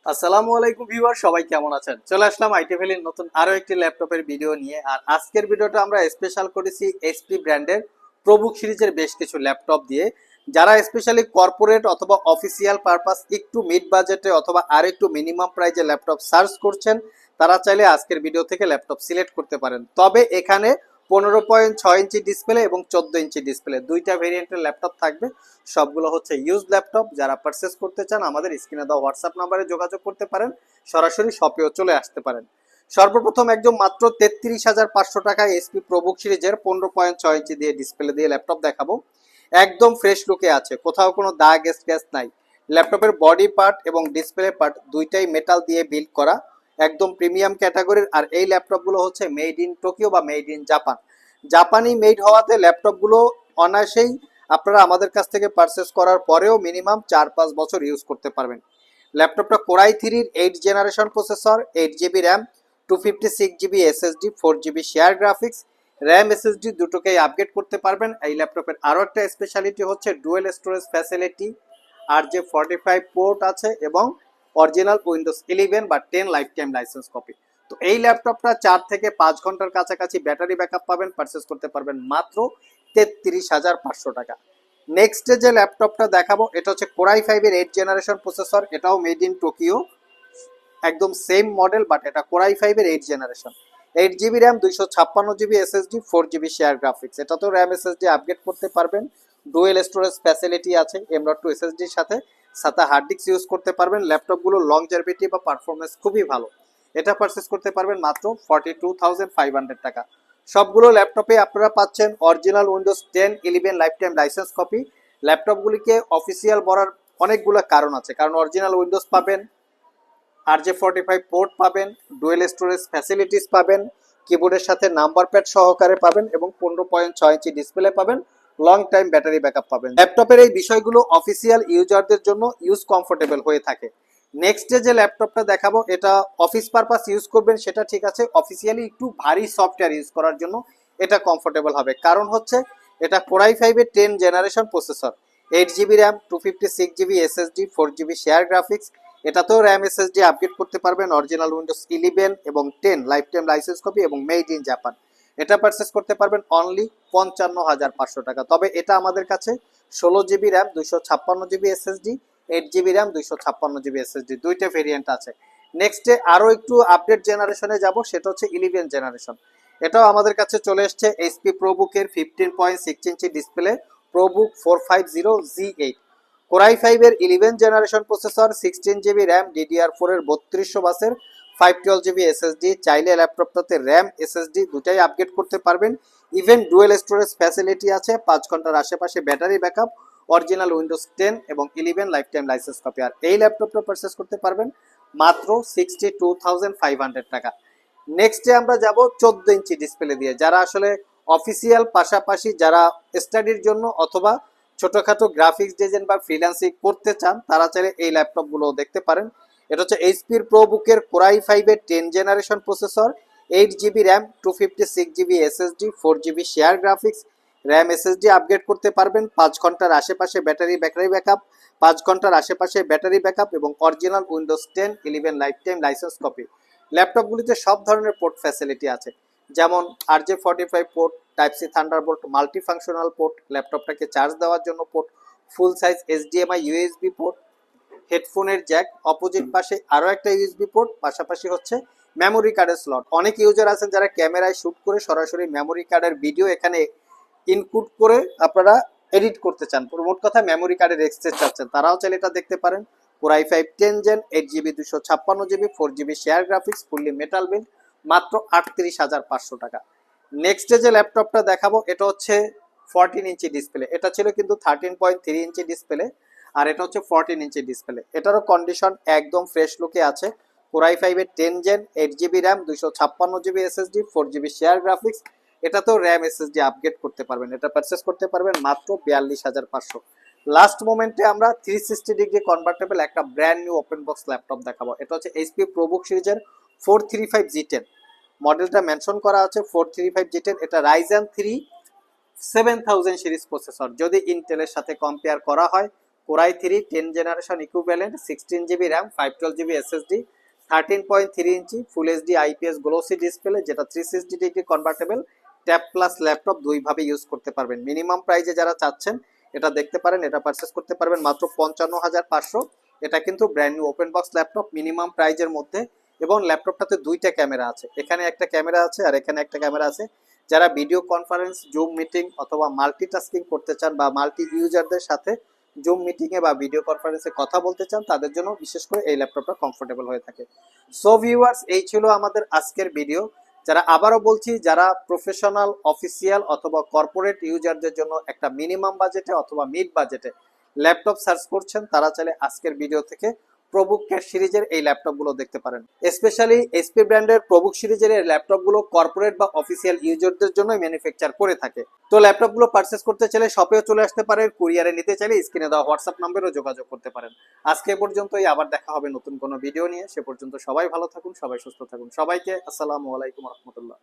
আসসালামু আলাইকুম ভিউয়ার, সবাই কেমন আছেন? চলে আসলাম আইটি ভ্যালির নতুন আরো একটি ল্যাপটপের ভিডিও নিয়ে। আর আজকের ভিডিওটা আমরা স্পেশাল করেছি এইচপি ব্র্যান্ডের প্রবুক সিরিজের বেশ কিছু ল্যাপটপ দিয়ে। যারা স্পেশালি কর্পোরেট অথবা অফিসিয়াল পারপাস একটু মিড বাজেটে অথবা আর একটু মিনিমাম প্রাইজে ল্যাপটপ সার্চ করছেন, তারা চাইলে আজকের ভিডিও থেকে ল্যাপটপ সিলেক্ট করতে পারেন। তবে এখানে 15.6 ইঞ্চি ডিসপ্লে এবং 14 ইঞ্চি ডিসপ্লে দুইটা ভেরিয়েন্টের ল্যাপটপ থাকবে। সবগুলো হচ্ছে ইউজ ল্যাপটপ। যারা পারচেস করতে চান আমাদের স্ক্রিনে দেওয়া হোয়াটসঅ্যাপ নাম্বারে যোগাযোগ করতে পারেন, সরাসরি শপেও চলে আসতে পারেন। সর্বপ্রথম একদম মাত্র 33,500 টাকায় এসপি প্রবুক সিরিজের 15.6 ইঞ্চি দিয়ে ডিসপ্লে দিয়ে ল্যাপটপ দেখাবো। একদম ফ্রেশ লুকে আছে, কোথাও কোনো দাগ স্ক্র্যাচ নাই। ল্যাপটপের বডি পার্ট এবং ডিসপ্লে পার্ট দুইটাই মেটাল দিয়ে বিল্ড করা, একদম প্রিমিয়াম ক্যাটাগরির। আর এই ল্যাপটপগুলো হচ্ছে মেড ইন টোকিও বা মেড ইন জাপান। জাপানি মেড হওয়াতে ল্যাপটপগুলো অনায়াসেই আপনারা আমাদের কাছ থেকে পারচেস করার পরেও মিনিমাম 4-5 বছর ইউজ করতে পারবেন। ল্যাপটপটা কোরাই থ্রির 8 generation processor, 8 GB RAM, 256 GB SSD, 4 GB share graphics, RAM SSD দুটোকেই আপগ্রেড করতে পারবেন। এই ল্যাপটপের আরও একটা স্পেশালিটি হচ্ছে dual storage facility, RJ45 port আছে এবং অরিজিনাল উইন্ডোজ 11 বা 10 লাইফ টাইম লাইসেন্স কপি। তো এই ল্যাপটপটা 4 থেকে 5 ঘন্টার কাছাকাছি ব্যাটারি ব্যাকআপ পাবেন। পারচেস করতে পারবেন মাত্র 33,500 টাকা। নেক্সট যে ল্যাপটপটা দেখাবো এটা হচ্ছে কোরাই 5-এর 8 জেনারেশন প্রসেসর, এটাও মেড ইন টোকিও, একদম সেম মডেল বাট এটা কোরাই 5-এর 8 generation. 8 GB RAM, 256 GB SSD, 4 GB share graphics. এটা তো র্যাম এসএসডি আপগ্রেড করতে পারবেন। ডুয়েল স্টোরেজ ফ্যাসিলিটি আছে, M.2 এসএসডির সাথে সাথে হার্ড ডিস্ক ইউজ করতে পারবেন। ল্যাপটপগুলো লংজারভিটি বা পারফরমেন্স খুবই ভালো। এটা পারচেস করতে পারবেন মাত্র 42,500 টাকা। সবগুলো ল্যাপটপে আপনারা পাচ্ছেন original Windows 10-11 life time licence copy. ল্যাপটপগুলিকে অফিসিয়াল বলার অনেকগুলো কারণ আছে, কারণ অরিজিনাল উইন্ডোজ পাবেন, RJ45 পোর্ট পাবেন, ডুয়েল স্টোরেজ ফ্যাসিলিটিস পাবেন, কিবোর্ডের সাথে নাম্বার প্যাড সহকারে পাবেন এবং 15.6 ইঞ্চি ডিসপ্লে পাবেন, লং টাইম ব্যাটারি ব্যাকআপ পাবেন। ল্যাপটপের এই বিষয়গুলো অফিসিয়াল ইউজারদের জন্য ইউজ কমফোর্টেবল হয়ে থাকে। নেক্সট যে ল্যাপটপটা দেখাবো এটা অফিস পারপাস ইউজ করবেন সেটা ঠিক আছে, অফিসিয়ালি একটু ভারী সফটওয়্যার ইউজ করার জন্য এটা কমফোর্টেবল হবে। কারণ হচ্ছে এটা কোরাই 5-এর 10 generation processor, 8 GB RAM, 256 GB SSD, 4 GB share graphics. এটাতেও র্যাম এসএসডি আপগ্রেড করতে পারবেন, অরিজিনাল উইন্ডোজ 11 এবং 10 লাইফ টাইম লাইসেন্স কপি এবং মেড ইন জাপান। এটা পারচেস করতে পারবেন অনলি 55,500 টাকা। তবে এটা আমাদের কাছে 16 GB RAM, 256 GB SSD, 8 GB RAM, 256 GB SSD দুইটা ভেরিয়েন্ট আছে। নেক্সটে আরও একটু আপডেট জেনারেশনে যাব, সেটা হচ্ছে 11 জেনারেশন। এটাও আমাদের কাছে চলে এসছে এইচপি প্রোবুকের 15.6 inch display, ProBook 450Z8। Core i 5-এর 11 জেনারেশন প্রসেসর, 16 জিবি র্যাম, DDR4-এর 3200 বাসের, 512 জিবি এসএসডি। চাইলে ল্যাপটপটাতে র্যাম এসএসডি দুটাই আপগ্রেড করতে পারবেন। ইভেন ডুয়েল স্টোরেজ ফ্যাসিলিটি আছে, 5 ঘন্টার আশেপাশে ব্যাটারি ব্যাকআপ, অরিজিনাল উইন্ডোজ 10 এবং 11 লাইফ টাইম লাইসেন্স কপি। আর এই ল্যাপটপটা পারচেস করতে পারবেন মাত্র 62,500 টাকা। নেক্সটে আমরা যাব 14 ইঞ্চি ডিসপ্লে দিয়ে। যারা আসলে অফিসিয়াল পাশাপাশি যারা স্টাডির জন্য অথবা ছোটখাটো গ্রাফিক্স ডিজাইন বা ফ্রিল্যান্সিং করতে চান, তারা চাইলে এই ল্যাপটপগুলো দেখতে পারেন। এটা হচ্ছে এইচপির প্রোবুকের কোরাই 5-এর 10 generation processor, 8 GB RAM, 256 GB SSD, 4 GB share graphics, RAM SSD upgrade করতে পারবেন। 5 ঘন্টার আশেপাশে ব্যাটারি ব্যাকআপ, 5 ঘন্টার আশেপাশে ব্যাটারি ব্যাকআপ এবং original Windows 10-11 life time licence copy. ল্যাপটপগুলিতে সব ধরনের পোর্ট ফ্যাসিলিটি আছে, যেমন RJ45 port, type C Thunderbolt multi functional port, ল্যাপটপটাকে চার্জ দেওয়ার জন্য port, full size HDMI USB port, হেডফোনের জ্যাক, অপোজিট পাশে আরও একটা ইউএসবি পোর্ট, পাশাপাশি হচ্ছে মেমোরি কার্ডের স্লট। অনেক ইউজার আছেন যারা ক্যামেরায় শ্যুট করে সরাসরি মেমোরি কার্ডের ভিডিও এখানে ইনপুট করে আপনারা এডিট করতে চান, মোট কথা মেমোরি কার্ডের এক্সচেঞ্জ চাচ্ছেন, তারাও চাইলে এটা দেখতে পারেন। Core i 5 10 gen, 8 GB, 256 GB, 4 GB share graphics, fully metal build, মাত্র 38,500 টাকা। নেক্সটে যে ল্যাপটপটা দেখাবো এটা হচ্ছে 14 ইঞ্চি ডিসপ্লে। এটা ছিল কিন্তু 13.3 ইঞ্চি ডিসপ্লে, আর এটা হচ্ছে 14 ইঞ্চি ডিসপ্লে। এটারও কন্ডিশন একদম ফ্রেশ লুকে আছে। কোরাই 5-এর 10 gen, 8 GB RAM, 256 GB SSD, 4 GB share graphics. এটাতেও র্যাম এসএসডি আপগ্রেড করতে পারবেন। এটা পারচেস করতে পারবেন মাত্র 42,500। লাস্ট মোমেন্টে আমরা 360 ডিগ্রি কনভার্টেবল একটা brand new open box laptop দেখাবো। এটা হচ্ছে এইচপি প্রোবুক সিরিজের 435G10 মডেলটা মেনশন করা আছে, 435G10। এটা রাইজেন 3 7000 সিরিজ প্রসেসর। যদি ইন্টেলের সাথে কম্পেয়ার করা হয় core i3 10 generation equivalent 16 GB RAM 512 GB SSD 13.3 inch full HD IPS glossy display যেটা 360 degree convertible tab plus laptop দুইভাবে ইউজ করতে পারবেন। মিনিমাম প্রাইসে যারা চাচ্ছেন এটা দেখতে পারেন, এটা পারচেস করতে পারবেন মাত্র 55,500। এটা কিন্তু brand new open box laptop minimum প্রাইজের মধ্যে, এবং ল্যাপটপটাতে দুইটা ক্যামেরা আছে, এখানে একটা ক্যামেরা আছে আর এখানে একটা ক্যামেরা আছে। যারা ভিডিও কনফারেন্স, জুম মিটিং অথবা মাল্টিটাস্কিং করতে চান বা মাল্টি ইউজারদের সাথে জুম মিটিংয়ে বা ভিডিও কনফারেন্সে কথা বলতে চান তাদের জন্য বিশেষ করে এই ল্যাপটপটা কমফোর্টেবল হয়ে থাকে। সো ভিউয়ার্স, এই ছিল আমাদের আজকের ভিডিও। যারা আবারও বলছি, যারা প্রফেশনাল, অফিসিয়াল অথবা কর্পোরেট ইউজারদের জন্য একটা মিনিমাম বাজেটে অথবা মিড বাজেটে ল্যাপটপ সার্চ করছেন তারা চাইলে আজকের ভিডিও থেকে প্রবুক ক্যাট সিরিজের এই ল্যাপটপগুলো দেখতে পারেন। স্পেশালি এসপি ব্র্যান্ডের প্রবুক সিরিজের এই ল্যাপটপগুলো কর্পোরেট বা অফিসিয়াল ইউজারদের জন্যই ম্যানুফ্যাকচার করে থাকে। তো ল্যাপটপগুলো পারচেস করতে চাইলে শপেও চলে আসতে পারেন, কুরিয়ারে নিতে চাইলে স্ক্রিনে দেওয়া হোয়াটসঅ্যাপ নম্বরেও যোগাযোগ করতে পারেন। আজকে পর্যন্তই, আবার দেখা হবে নতুন কোনো ভিডিও নিয়ে। সে পর্যন্ত সবাই ভালো থাকুন, সবাই সুস্থ থাকুন। সবাইকে আসসালামু আলাইকুম রহমতুল্লাহ।